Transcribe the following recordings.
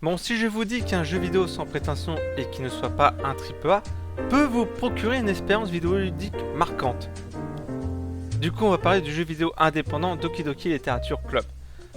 Bon, si je vous dis qu'un jeu vidéo sans prétention et qui ne soit pas un AAA peut vous procurer une expérience vidéoludique marquante. Du coup, on va parler du jeu vidéo indépendant Doki Doki Literature Club.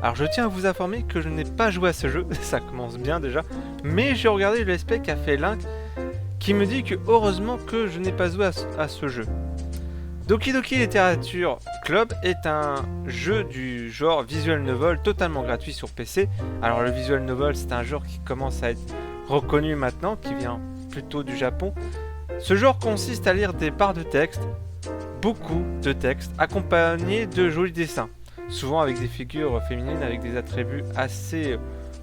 Alors, je tiens à vous informer que je n'ai pas joué à ce jeu, ça commence bien déjà, mais j'ai regardé le let's play qu'a fait Link qui me dit que heureusement que je n'ai pas joué à ce jeu. Doki Doki Literature Club est un jeu du genre visual novel totalement gratuit sur PC. Alors le visual novel c'est un genre qui commence à être reconnu maintenant, qui vient plutôt du Japon. Ce genre consiste à lire des barres de texte, beaucoup de texte, accompagnés de jolis dessins, souvent avec des figures féminines avec des attributs assez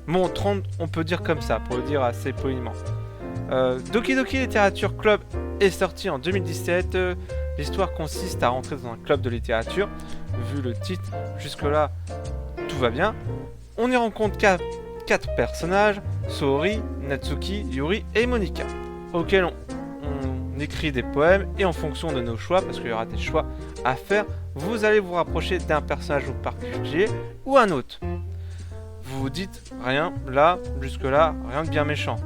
montrantes, on peut dire comme ça, pour le dire assez poliment. Doki Doki Literature Club est sorti en 2017. L'histoire consiste à rentrer dans un club de littérature. Vu le titre, jusque-là, tout va bien. On y rencontre 4 personnages, Saori, Natsuki, Yuri et Monika, auxquels on écrit des poèmes et en fonction de nos choix, parce qu'il y aura des choix à faire, vous allez vous rapprocher d'un personnage ou particulier ou un autre. Vous vous dites, rien, là, jusque-là, rien de bien méchant.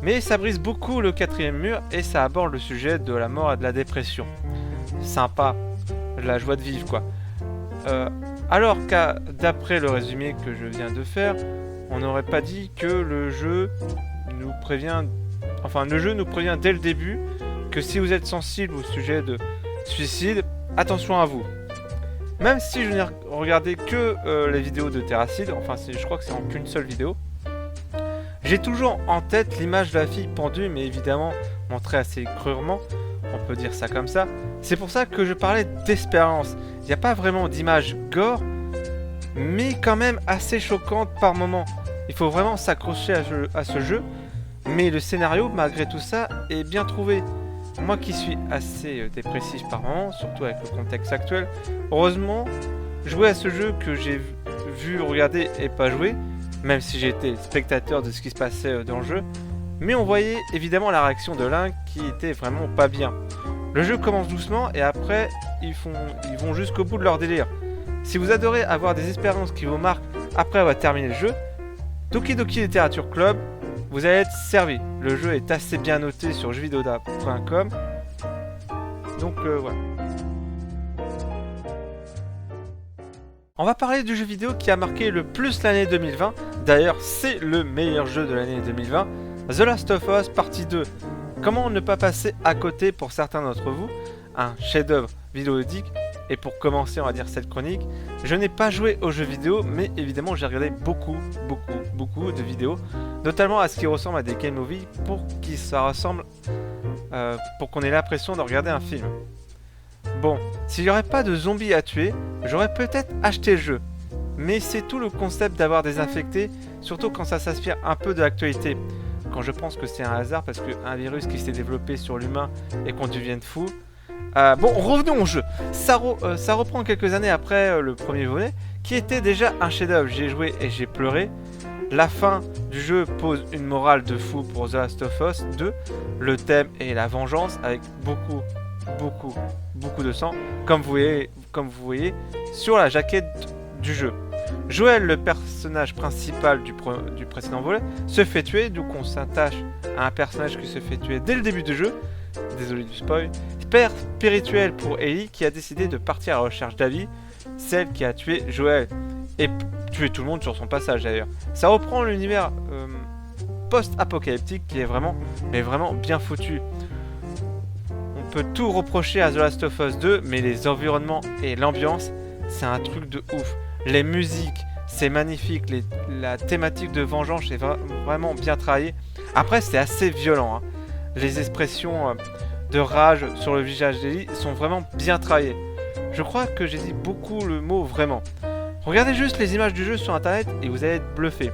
Mais ça brise beaucoup le quatrième mur et ça aborde le sujet de la mort et de la dépression. Sympa, la joie de vivre quoi. Alors qu'à d'après le résumé que je viens de faire, on n'aurait pas dit que le jeu nous prévient, dès le début que si vous êtes sensible au sujet de suicide, attention à vous. Même si je n'ai regardé que les vidéos de Terracid, je crois que c'est en qu'une seule vidéo, j'ai toujours en tête l'image de la fille pendue, mais évidemment montrée assez crûment, on peut dire ça comme ça. C'est pour ça que je parlais d'espérance. Il n'y a pas vraiment d'image gore, mais quand même assez choquante par moment. Il faut vraiment s'accrocher à ce jeu, mais le scénario, malgré tout ça, est bien trouvé. Moi qui suis assez dépressif par moment, surtout avec le contexte actuel, heureusement, jouer à ce jeu que j'ai vu, regarder et pas jouer, même si j'étais spectateur de ce qui se passait dans le jeu, mais on voyait évidemment la réaction de Link qui était vraiment pas bien. Le jeu commence doucement et après ils vont jusqu'au bout de leur délire. Si vous adorez avoir des expériences qui vous marquent après avoir terminé le jeu, Doki Doki Literature Club, vous allez être servi. Le jeu est assez bien noté sur jeuxvideo.com. Donc voilà. On va parler du jeu vidéo qui a marqué le plus l'année 2020. D'ailleurs, c'est le meilleur jeu de l'année 2020. The Last of Us Partie 2. Comment ne pas passer à côté pour certains d'entre vous, un chef-d'œuvre vidéoludique. Et pour commencer, on va dire cette chronique, je n'ai pas joué aux jeux vidéo, mais évidemment j'ai regardé beaucoup de vidéos, notamment à ce qui ressemble à des game movies pour qu'on ait l'impression de regarder un film. Bon, s'il n'y aurait pas de zombies à tuer, j'aurais peut-être acheté le jeu. Mais c'est tout le concept d'avoir des infectés, surtout quand ça s'inspire un peu de l'actualité. Quand je pense que c'est un hasard parce qu'un virus qui s'est développé sur l'humain et qu'on devienne fou. Bon, revenons au jeu. Ça reprend quelques années après le premier volet, qui était déjà un chef-d'œuvre. J'ai joué et j'ai pleuré. La fin du jeu pose une morale de fou pour The Last of Us 2. Le thème est la vengeance avec beaucoup de sang, comme vous voyez sur la jaquette du jeu. Joël, le personnage principal du précédent volet, se fait tuer, donc on s'attache à un personnage qui se fait tuer dès le début du jeu. Désolé du spoil. Père spirituel pour Ellie qui a décidé de partir à la recherche d'Abby, celle qui a tué Joël et tué tout le monde sur son passage d'ailleurs. Ça reprend l'univers post-apocalyptique qui est vraiment bien foutu. On peut tout reprocher à The Last of Us 2, mais les environnements et l'ambiance, c'est un truc de ouf. Les musiques, c'est magnifique. La thématique de vengeance est vraiment bien travaillée. Après, c'est assez violent. Les expressions de rage sur le visage d'Ellie sont vraiment bien travaillées. Je crois que j'ai dit beaucoup le mot vraiment. Regardez juste les images du jeu sur internet et vous allez être bluffé.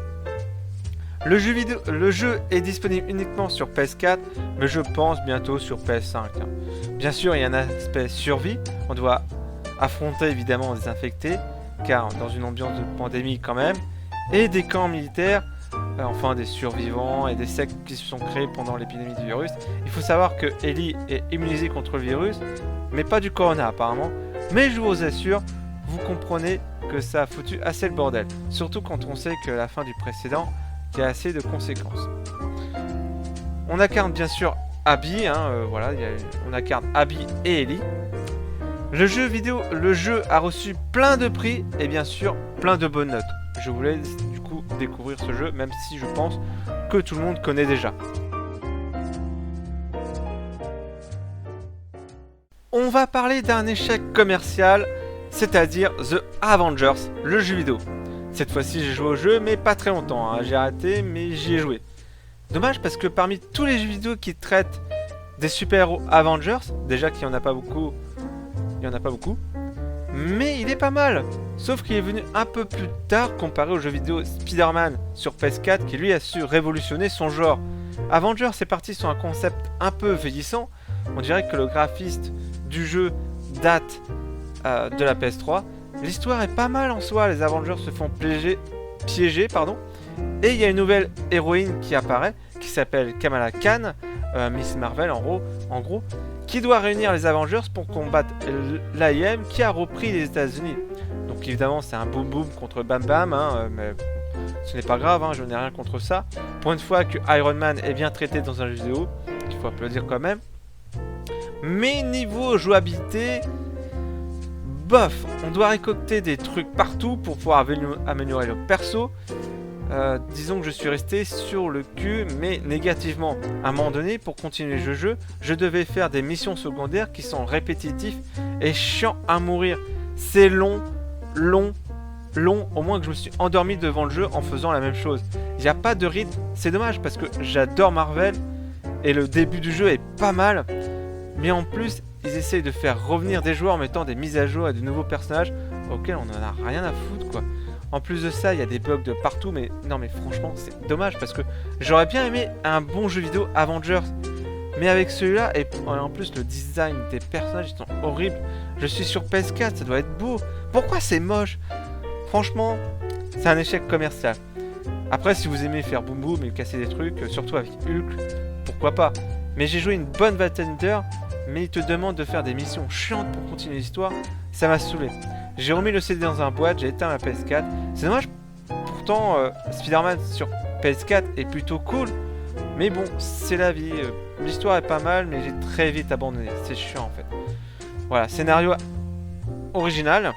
Le jeu est disponible uniquement sur PS4, mais je pense bientôt sur PS5. Bien sûr, il y a un aspect survie. On doit affronter évidemment des infectés, car dans une ambiance de pandémie quand même, et des camps militaires, des survivants et des sectes qui se sont créés pendant l'épidémie du virus. Il faut savoir que Ellie est immunisée contre le virus, mais pas du corona apparemment. Mais je vous assure, vous comprenez que ça a foutu assez le bordel. Surtout quand on sait que la fin du précédent, qui a assez de conséquences. On incarne bien sûr Abby, voilà, on incarne Abby et Ellie. Le jeu a reçu plein de prix et bien sûr plein de bonnes notes. Je vous laisse du coup découvrir ce jeu, même si je pense que tout le monde connaît déjà. On va parler d'un échec commercial, c'est-à-dire The Avengers, le jeu vidéo. Cette fois-ci j'ai joué au jeu mais pas très longtemps, j'ai arrêté mais j'y ai joué. Dommage parce que parmi tous les jeux vidéo qui traitent des super-héros Avengers, déjà qu'il n'y en a pas beaucoup, mais il est pas mal. Sauf qu'il est venu un peu plus tard comparé au jeu vidéo Spider-Man sur PS4 qui lui a su révolutionner son genre. Avengers est parti sur un concept un peu vieillissant, on dirait que le graphiste du jeu date de la PS3. L'histoire est pas mal en soi, les Avengers se font piéger, et il y a une nouvelle héroïne qui apparaît, qui s'appelle Kamala Khan, Miss Marvel en gros, qui doit réunir les Avengers pour combattre l'AIM qui a repris les États-Unis. Donc évidemment c'est un boom boom contre Bam Bam, mais ce n'est pas grave, je n'ai rien contre ça. Pour une fois que Iron Man est bien traité dans un jeu vidéo, il faut applaudir quand même. Mais niveau jouabilité, bof, on doit récolter des trucs partout pour pouvoir améliorer le perso. Disons que je suis resté sur le cul, mais négativement. À un moment donné, pour continuer le jeu, je devais faire des missions secondaires qui sont répétitifs et chiants à mourir. C'est long, au moins que je me suis endormi devant le jeu en faisant la même chose. Il n'y a pas de rythme, c'est dommage parce que j'adore Marvel et le début du jeu est pas mal. Mais en plus, ils essayent de faire revenir des joueurs en mettant des mises à jour et de nouveaux personnages auxquels on n'en a rien à foutre quoi. En plus de ça, il y a des bugs de partout, mais non mais franchement, c'est dommage parce que j'aurais bien aimé un bon jeu vidéo Avengers. Mais avec celui-là, et en plus le design des personnages ils sont horribles. Je suis sur PS4, ça doit être beau. Pourquoi c'est moche? Franchement, c'est un échec commercial. Après, si vous aimez faire boum boum et casser des trucs, surtout avec Hulk, pourquoi pas. Mais j'ai joué une bonne vingtaine d'heures, mais il te demande de faire des missions chiantes pour continuer l'histoire, ça m'a saoulé. J'ai remis le CD dans un boîte, j'ai éteint ma PS4. C'est dommage, pourtant Spider-Man sur PS4 est plutôt cool. Mais bon, c'est la vie. L'histoire est pas mal, mais j'ai très vite abandonné. C'est chiant en fait. Voilà, scénario original,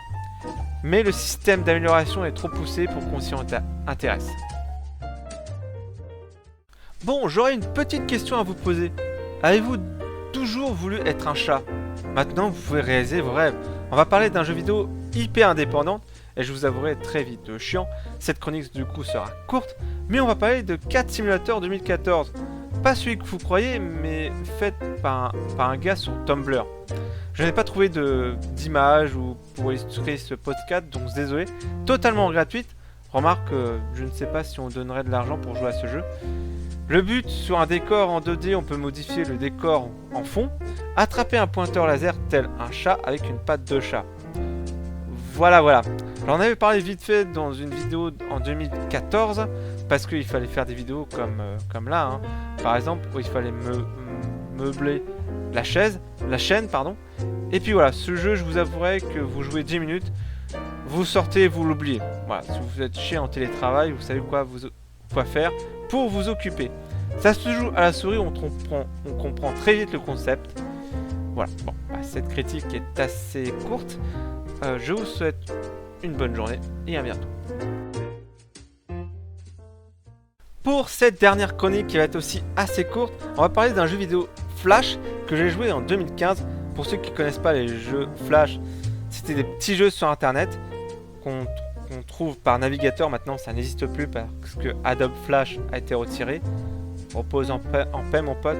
mais le système d'amélioration est trop poussé pour qu'on s'y intéresse. Bon, j'aurais une petite question à vous poser. Avez-vous toujours voulu être un chat? Maintenant, vous pouvez réaliser vos rêves. On va parler d'un jeu vidéo hyper indépendant et je vous avouerai très vite chiant. Cette chronique du coup sera courte, mais on va parler de Cat Simulator 2014. Pas celui que vous croyez, mais fait par un gars sur Tumblr. Je n'ai pas trouvé d'image ou pour illustrer ce podcast, donc désolé. Totalement gratuite. Remarque, je ne sais pas si on donnerait de l'argent pour jouer à ce jeu. Le but, sur un décor en 2D, on peut modifier le décor en fond, attraper un pointeur laser tel un chat avec une patte de chat. Voilà. J'en avais parlé vite fait dans une vidéo en 2014, parce qu'il fallait faire des vidéos comme là, par exemple, où il fallait meubler la chaîne, Et puis voilà, ce jeu, je vous avouerai que vous jouez 10 minutes, vous sortez, vous l'oubliez. Voilà, si vous êtes chier en télétravail, vous savez quoi faire pour vous occuper. Ça se joue à la souris, on comprend très vite le concept. Voilà, bon, cette critique est assez courte. Je vous souhaite une bonne journée et à bientôt. Pour cette dernière chronique qui va être aussi assez courte, on va parler d'un jeu vidéo Flash que j'ai joué en 2015. Pour ceux qui ne connaissent pas les jeux Flash, c'était des petits jeux sur internet qu'on trouve par navigateur. Maintenant ça n'existe plus parce que Adobe Flash a été retiré. Repose en paix mon pote,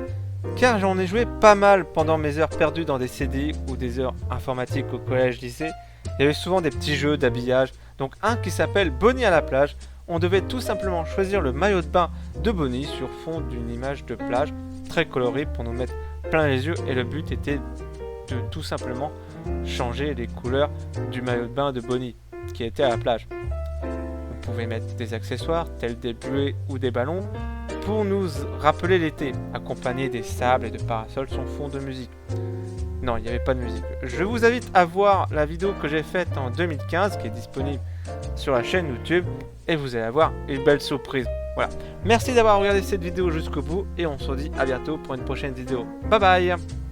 car j'en ai joué pas mal pendant mes heures perdues dans des CD ou des heures informatiques au collège lycée. Il y avait souvent des petits jeux d'habillage, donc un qui s'appelle Bonnie à la plage. On devait tout simplement choisir le maillot de bain de Bonnie sur fond d'une image de plage très colorée pour nous mettre plein les yeux, et le but était de tout simplement changer les couleurs du maillot de bain de Bonnie qui était à la plage. Vous pouvez mettre des accessoires tels des buées ou des ballons pour nous rappeler l'été, accompagné des sables et de parasols sur fond de musique. Non, il n'y avait pas de musique. Je vous invite à voir la vidéo que j'ai faite en 2015 qui est disponible sur la chaîne YouTube et vous allez avoir une belle surprise. Voilà. Merci d'avoir regardé cette vidéo jusqu'au bout et on se dit à bientôt pour une prochaine vidéo. Bye bye.